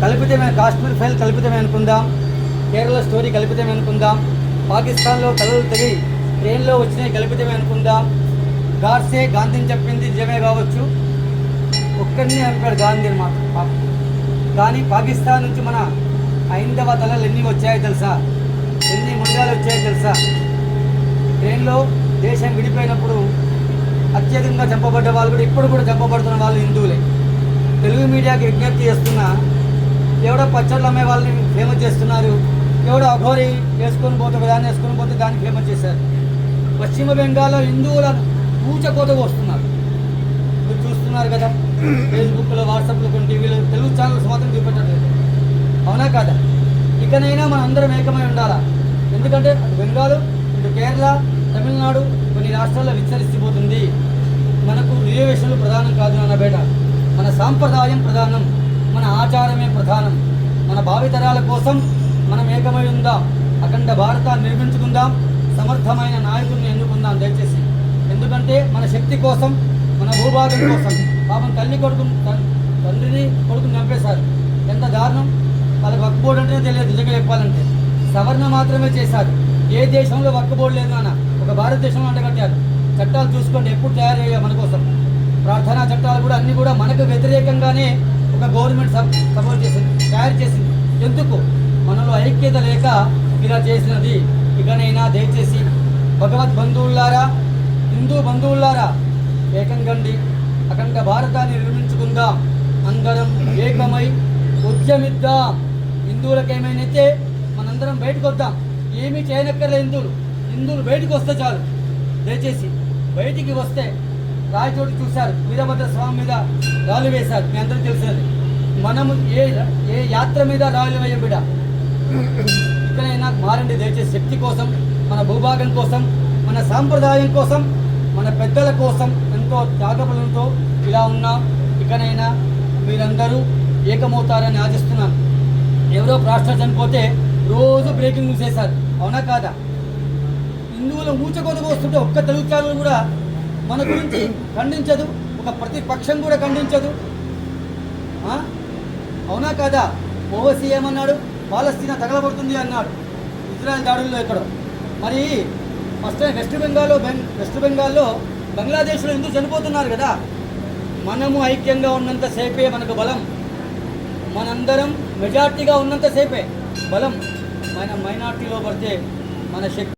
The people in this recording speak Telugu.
కల్పితమే, కాశ్మీర్ ఫైల్ కల్పితమే అనుకుందాం, కేరళ స్టోరీ కల్పితమే అనుకుందాం, పాకిస్తాన్లో తలలు తెగి ట్రైన్లో వచ్చినాయి కల్పితమే అనుకుందాం, గాడ్సే గాంధీని చెప్పింది నిజమే కావచ్చు, ఒక్కడిని చంపాడు గాంధీని మాత్రం. కానీ పాకిస్తాన్ నుంచి మన హైందవ తలలు ఎన్ని వచ్చాయో తెలుసా, ఎన్ని ముందాలు వచ్చాయో తెలుసా. ట్రైన్లో దేశం విడిపోయినప్పుడు అత్యధికంగా చంపబడ్డ వాళ్ళు కూడా ఇప్పుడు కూడా చంపబడుతున్న వాళ్ళు హిందువులే. తెలుగు మీడియాకి విజ్ఞప్తి చేస్తున్నా, ఎవడో పచ్చళ్ళు అమ్మే వాళ్ళని ఫేమస్ చేస్తున్నారు, ఎవడో అఘోరి వేసుకొని పోతే దాన్ని వేసుకొని పోతే దాన్ని ఫేమస్ చేశారు. పశ్చిమ బెంగాల్లో హిందువులను పూచకోతకు వస్తున్నారు, మీరు చూస్తున్నారు కదా ఫేస్బుక్లో, వాట్సాప్లో, కొన్ని టీవీలో, తెలుగు ఛానల్స్ మాత్రం చూపెట్టట్లేదు. అవునా కాదా? ఇకనైనా మనం అందరం ఏకమై ఉండాలా. ఎందుకంటే అటు బెంగాల్, ఇటు కేరళ, తమిళనాడు కొన్ని రాష్ట్రాల్లో విస్తరిస్తుపోతుంది. మనకు రిజర్వేషన్లు ప్రధానం కాదు నాన్న బేట, మన సాంప్రదాయం ప్రధానం, మన ఆచారమే ప్రధానం. మన భావితరాల కోసం మనం ఏకమై ఉందాం, అఖండ భారతాన్ని నిర్మించుకుందాం, సమర్థమైన నాయకుడిని ఎన్నుకుందాం దయచేసి. ఎందుకంటే మన శక్తి కోసం, మన భూభాగం కోసం. పాపం తండ్రిని కొడుకుని చంపేశారు, ఎంత దారుణం. వాళ్ళకి వక్ఫ్ బోర్డు అంటేనే తెలియదు నిజంగా చెప్పాలంటే. సవరణ మాత్రమే చేశారు, ఏ దేశంలో వక్ఫ్ బోర్డు లేదు నాన్న, ఒక భారతదేశంలో అంటగట్టారు. చట్టాలు చూసుకోండి ఎప్పుడు తయారయ్యాయి మన కోసం. ప్రార్థనా చట్టాలు కూడా అన్నీ కూడా మనకు వ్యతిరేకంగానే ఒక గవర్నమెంట్ సపోర్ట్ చేసింది, తయారు చేసింది. ఎందుకు? మనలో ఐక్యత లేక ఇలా చేసినది. ఇకనైనా దయచేసి భగవద్ బంధువులారా, హిందూ బంధువులారా, ఏకంగండి, అఖండ భారతాన్ని నిర్మించుకుందాం, అందరం ఏకమై ఉద్యమిద్దాం. హిందువులకు ఏమైనా మనందరం బయటకు వద్దాం, ఏమీ చేయనక్కర్లే. హిందువులు బయటకు వస్తే చాలు. దయచేసి బయటికి వస్తే, రాయచోటి చూశారు, వీరభద్ర స్వామి మీద రాళ్ళు వేశారు, మీ అందరికీ తెలిసినది. మనము ఏ యాత్ర మీద రాళ్ళు వేయం బిడ్డ. ఇక్కడైనా మారండి దయచేసి, శక్తి కోసం, మన భూభాగం కోసం, మన సాంప్రదాయం కోసం, మన పెద్దల కోసం ఎంతో త్యాగబలంతో ఇలా ఉన్నాం. ఇకనైనా మీరందరూ ఏకమవుతారని ఆశిస్తున్నాను. ఎవరో ప్రాస్టర్ చనిపోతే రోజు బ్రేకింగ్ న్యూస్ చేశారు, అవునా కాదా? హిందువులు ఊచకొదకు వస్తుంటే ఒక్క తెలుగు ఛానల్ కూడా మన గురించి ఖండించదు, ఒక ప్రతిపక్షం కూడా ఖండించదు, అవునా కాదా? ఓవైసీ ఏమన్నాడు? పాలస్తీనా తగలబడుతుంది అన్నాడు ఇజ్రాయెల్ దాడుల్లో ఎక్కడో. మరి ఫస్ట్ వెస్ట్ బెంగాల్లో బంగ్లాదేశ్లో ఎందుకు చనిపోతున్నారు కదా? మనము ఐక్యంగా ఉన్నంతసేపే మనకు బలం, మనందరం మెజార్టీగా ఉన్నంతసేపే బలం. మన మైనార్టీలో పడితే మన శక్తి